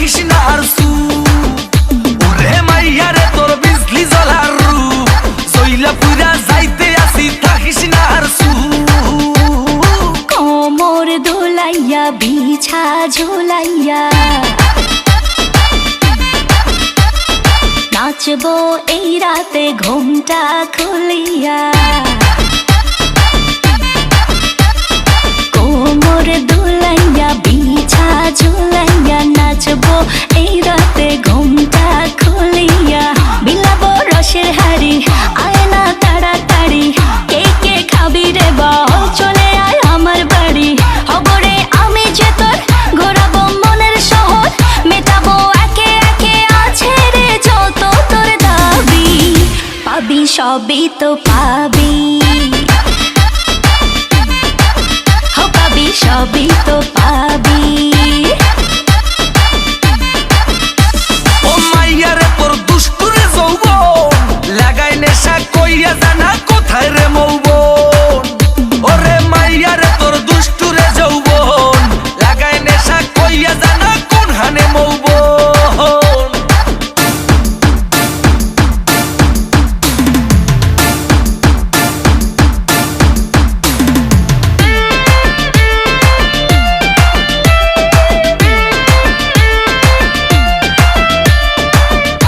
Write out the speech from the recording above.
থাকিস না আর সু ওরে মাইয়া রে তোর বিজলি জ্বলার রূপ জইলা পুরা যাইতে আসি থাকিস না আর সু কোমর দোলাইয়া বিছা ঝোলাইয়া নাচবো এই রাতে ঘুমটা খুলিয়া কোমর দোলাইয়া বিছা ঝোলাইয়া নাচবো এই রাতে ঘুমটা খুলিয়া বিলাবো রসের হাড়ি আয় না তাড়াতাড়ি কে কে খাবি রে বল চলে আয় আমার বাড়ি হবরে আমি যে তোর ঘোরাবো মনের শহর মেটাবো একে একে আছে রে যত তোর দাবি পাবি সবই তো পাবি সবই তো পাবি ও মাইয়া রে তোর দুষ্টুরে যৌবন লাগাই নেশা কইয়া জানা কোথায় রে মৌবন